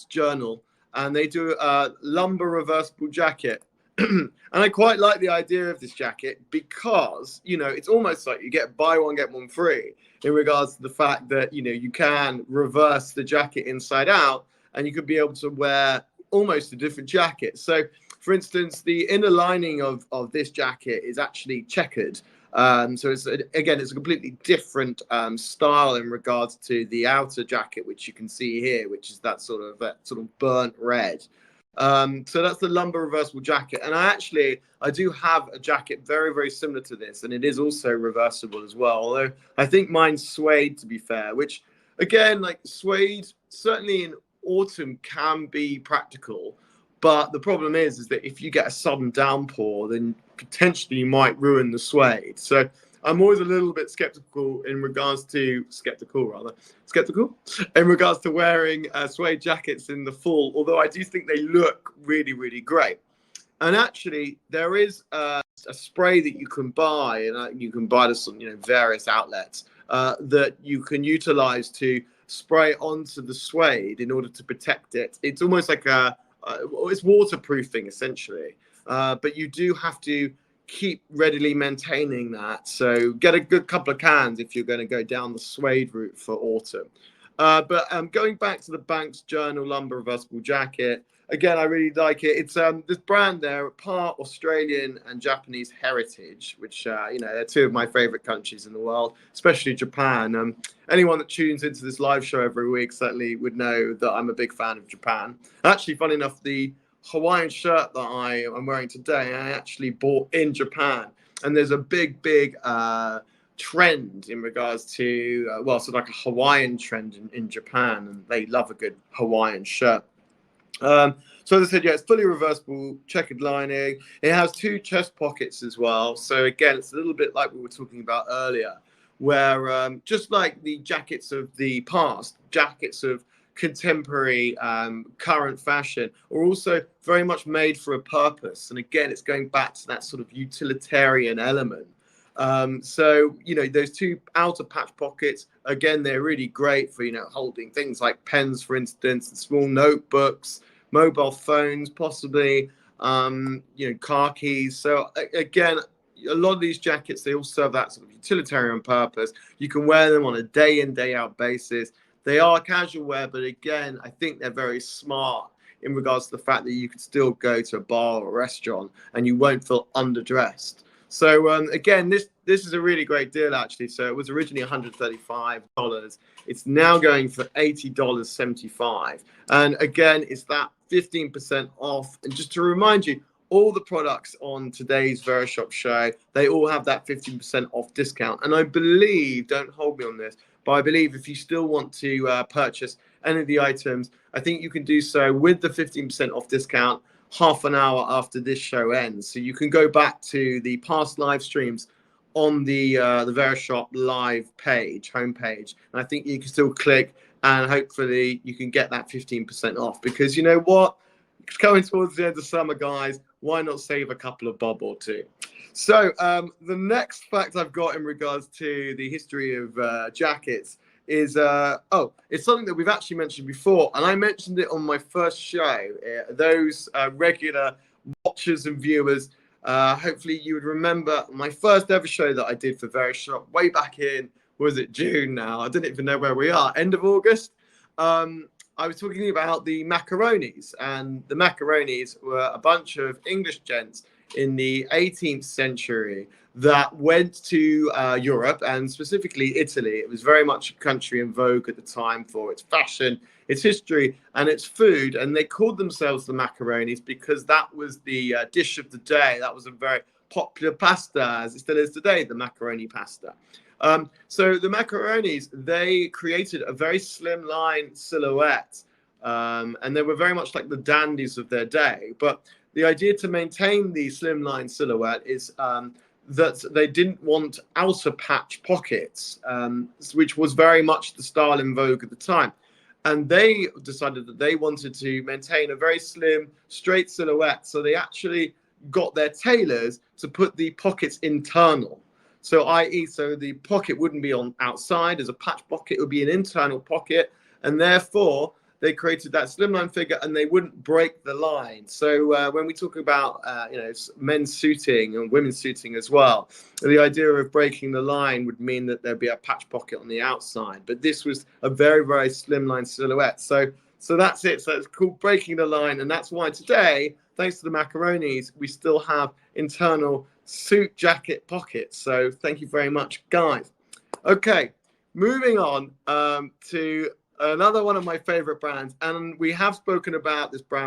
Journal, and they do a lumber reversible jacket. And I quite like the idea of this jacket because, you know, it's almost like you get buy one, get one free in regards to the fact that, you know, you can reverse the jacket inside out and you could be able to wear almost a different jacket. So, for instance, the inner lining of this jacket is actually checkered. So it's it's a completely different style in regards to the outer jacket, which you can see here, which is that sort of burnt red. So that's the lumber reversible jacket, and I do have a jacket very, very similar to this, and it is also reversible as well. Although I think mine's suede, to be fair, which again, like suede, certainly in autumn can be practical. But the problem is that if you get a sudden downpour, then potentially you might ruin the suede. So I'm always a little bit skeptical in regards to wearing suede jackets in the fall. Although I do think they look really, really great. And actually, there is a spray that you can buy, and you can buy this on various outlets that you can utilize to spray onto the suede in order to protect it. It's almost like it's waterproofing essentially, but you do have to keep readily maintaining that. So get a good couple of cans if you're going to go down the suede route for autumn. But going back to the Banks Journal lumber reversible jacket, again, I really like it. It's this brand there, part Australian and Japanese heritage, which they're two of my favorite countries in the world, especially Japan. Anyone that tunes into this live show every week certainly would know that I'm a big fan of Japan. Actually, funny enough, the Hawaiian shirt that I am wearing today, I actually bought in Japan, and there's a big trend in regards to like a Hawaiian trend in Japan, and they love a good Hawaiian shirt. So as I said, yeah, it's fully reversible, checkered lining. It has two chest pockets as well. So again, it's a little bit like we were talking about earlier, where just like the jackets of the past, jackets of contemporary current fashion are also very much made for a purpose. And again, it's going back to that sort of utilitarian element. So those two outer patch pockets, again, they're really great for holding things like pens, for instance, and small notebooks, mobile phones, possibly car keys. So again, a lot of these jackets, they all serve that sort of utilitarian purpose. You can wear them on a day in, day out basis. They are casual wear, but again, I think they're very smart in regards to the fact that you could still go to a bar or a restaurant and you won't feel underdressed. So again, this is a really great deal, actually. So it was originally $135. It's now going for $80.75. And again, it's that 15% off. And just to remind you, all the products on today's Verishop show, they all have that 15% off discount. And I believe, don't hold me on this, but I believe if you still want to purchase any of the items, I think you can do so with the 15% off discount half an hour after this show ends. So you can go back to the past live streams on the Verishop live page, homepage. And I think you can still click and hopefully you can get that 15% off, because you know what? It's coming towards the end of summer, guys. Why not save a couple of bob or two? So the next fact I've got in regards to the history of jackets is, it's something that we've actually mentioned before, and I mentioned it on my first show. Those regular watchers and viewers, hopefully you would remember my first ever show that I did for Verishop way back in, was it June now? I didn't even know where we are, end of August. I was talking about the macaronis, and the macaronis were a bunch of English gents in the 18th century that went to Europe, and specifically Italy. It was very much a country in vogue at the time for its fashion, its history, and its food. And they called themselves the macaronis because that was the dish of the day. That was a very popular pasta, as it still is today, the macaroni pasta. So the macaronis, they created a very slimline silhouette, and they were very much like the dandies of their day. But the idea to maintain the slimline silhouette is that they didn't want outer patch pockets, which was very much the style in vogue at the time. And they decided that they wanted to maintain a very slim, straight silhouette. So they actually got their tailors to put the pockets internal. So i.e., so the pocket wouldn't be on outside as a patch pocket, it would be an internal pocket. And therefore, they created that slimline figure, and they wouldn't break the line. So when we talk about men's suiting and women's suiting as well, the idea of breaking the line would mean that there'd be a patch pocket on the outside. But this was a very, very slimline silhouette. So that's it. So it's called breaking the line, and that's why today, thanks to the macaronis, we still have internal suit jacket pockets. So thank you very much, guys. Okay, moving on to another one of my favorite brands, and we have spoken about this brand